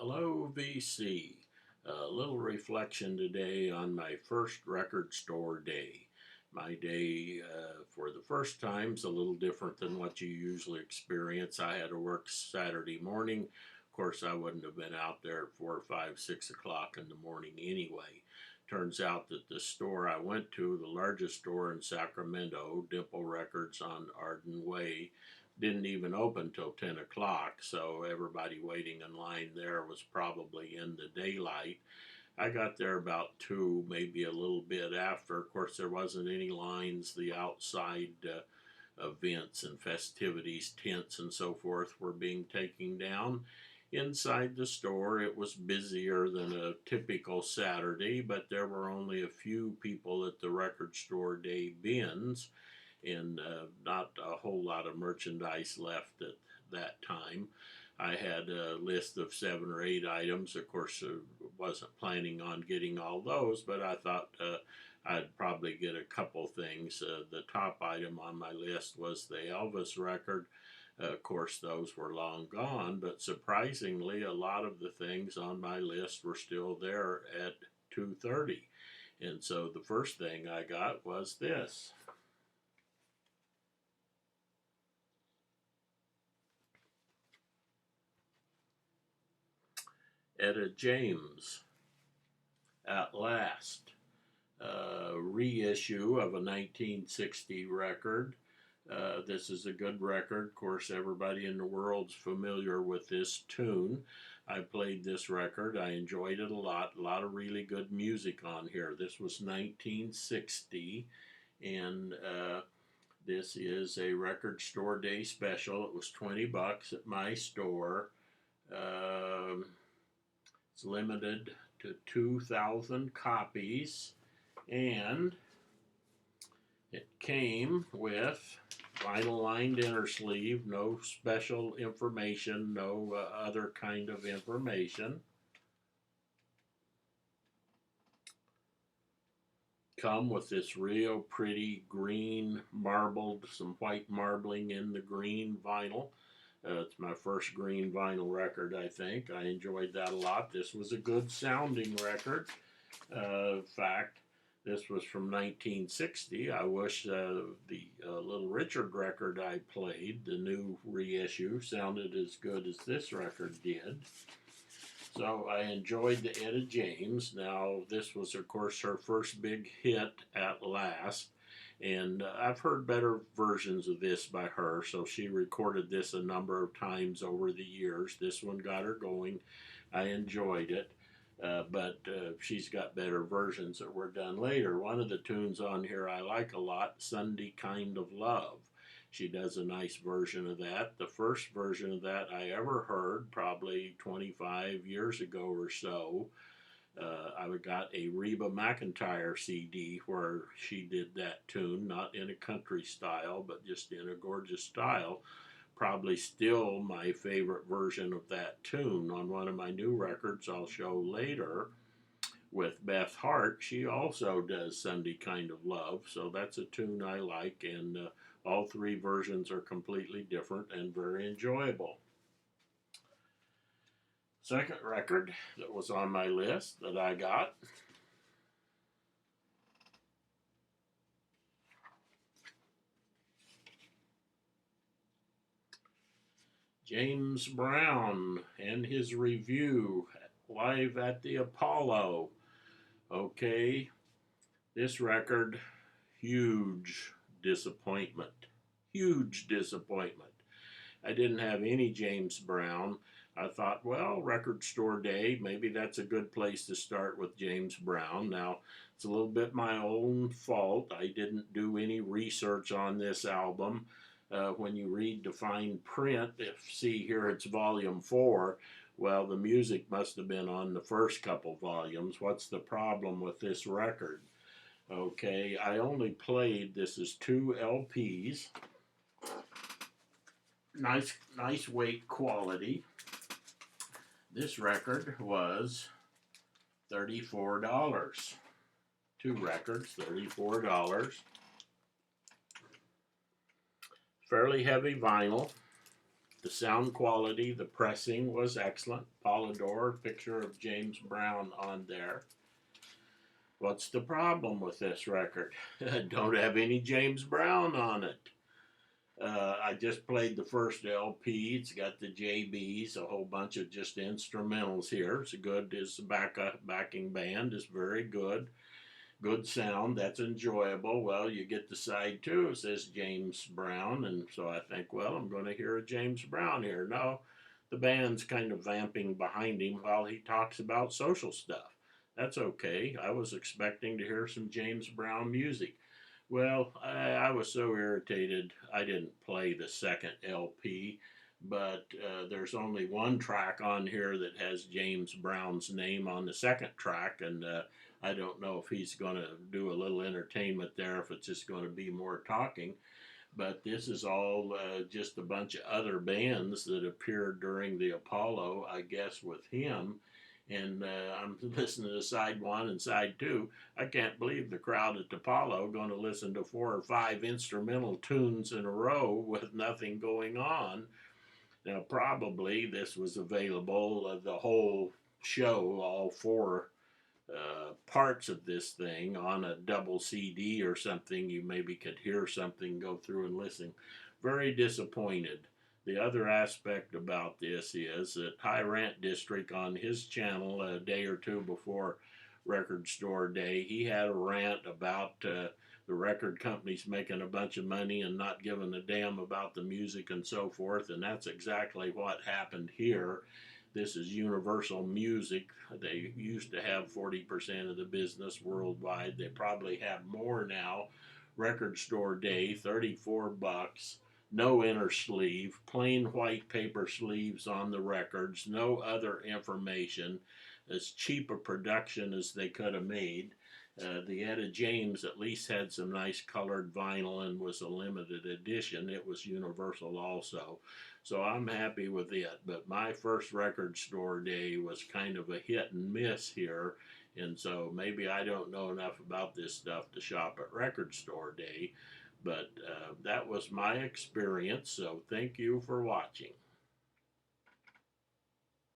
Hello, VC. A little reflection today on my first record store day. My day, for the first time, is a little different than what you usually experience. I had to work Saturday morning. Of course, I wouldn't have been out there at 4, 5, 6 o'clock in the morning anyway. Turns out that the store I went to, the largest store in Sacramento, Dimple Records on Arden Way, didn't even open till 10 o'clock, so everybody waiting in line there was probably in the daylight. I got there about 2, maybe a little bit after. Of course, there wasn't any lines. The outside events and festivities, tents and so forth, were being taken down. Inside the store, it was busier than a typical Saturday, but there were only a few people at the record store day bins and not a whole lot of merchandise left at that time. I had a list of 7 or 8 items. Of course, wasn't planning on getting all those, but I thought I'd probably get a couple things. The top item on my list was the Elvis record. Of course, those were long gone, but surprisingly, a lot of the things on my list were still there at 2:30. And so the first thing I got was this. Etta James, At Last, reissue of a 1960 record. This is a good record. Of course, everybody in the world's familiar with this tune. I played this record. I enjoyed it a lot. A lot of really good music on here. This was 1960, and this is a record store day special. It was 20 bucks at my store. Um, it's limited to 2,000 copies, and it came with vinyl lined inner sleeve, no special information, no other kind of information. Come with this real pretty green marbled, some white marbling in the green vinyl. It's my first green vinyl record, I think. I enjoyed that a lot. This was a good sounding record. In fact, this was from 1960. I wish the Little Richard record I played, the new reissue, sounded as good as this record did. So I enjoyed the Etta James. Now, this was, of course, her first big hit, At Last. And I've heard better versions of this by her, so she recorded this a number of times over the years. This one got her going. I enjoyed it, but she's got better versions that were done later. One of the tunes on here I like a lot, Sunday Kind of Love. She does a nice version of that. The first version of that I ever heard, probably 25 years ago or so, I got a Reba McEntire CD where she did that tune, not in a country style, but just in a gorgeous style. Probably still my favorite version of that tune. On one of my new records I'll show later with Beth Hart, she also does Sunday Kind of Love, so that's a tune I like, and all 3 versions are completely different and very enjoyable. Second record that was on my list that I got, James Brown and his review live at the Apollo. Okay, this record, huge disappointment. Huge disappointment. I didn't have any James Brown. I thought, well, record store day, maybe that's a good place to start with James Brown. Now, it's a little bit my own fault. I didn't do any research on this album. When you read the fine print, see here it's volume 4. Well, the music must have been on the first couple volumes. What's the problem with this record? Okay, I only played, this is 2 LPs. Nice weight quality. This record was $34. 2 records, $34. Fairly heavy vinyl. The sound quality, the pressing was excellent. Polydor, picture of James Brown on there. What's the problem with this record? Don't have any James Brown on it. I just played the first LP. It's got the JBs, a whole bunch of just instrumentals here. It's good. His backing band is very good. Good sound. That's enjoyable. Well, you get the side two. It says James Brown, and so I think, well, I'm going to hear a James Brown here. No, the band's kind of vamping behind him while he talks about social stuff. That's okay. I was expecting to hear some James Brown music. Well, I was so irritated, I didn't play the second LP, but there's only one track on here that has James Brown's name on the second track, and I don't know if he's going to do a little entertainment there, if it's just going to be more talking. But this is all just a bunch of other bands that appeared during the Apollo, I guess, with him. And I'm listening to side one and side two. I can't believe the crowd at Apollo going to listen to 4 or 5 instrumental tunes in a row with nothing going on. Now, probably this was available, the whole show, all 4 parts of this thing on a double CD or something. You maybe could hear something, go through and listen. Very disappointed. The other aspect about this is that High Rant District on his channel a day or two before Record Store Day, he had a rant about the record companies making a bunch of money and not giving a damn about the music and so forth, and that's exactly what happened here. This is Universal Music. They used to have 40% of the business worldwide. They probably have more now. Record Store Day, $34. No inner sleeve, plain white paper sleeves on the records, no other information, as cheap a production as they could have made. The Etta James at least had some nice colored vinyl and was a limited edition. It was Universal also. So I'm happy with it. But my first Record Store Day was kind of a hit and miss here. And so maybe I don't know enough about this stuff to shop at Record Store Day. But that was my experience. So thank you for watching.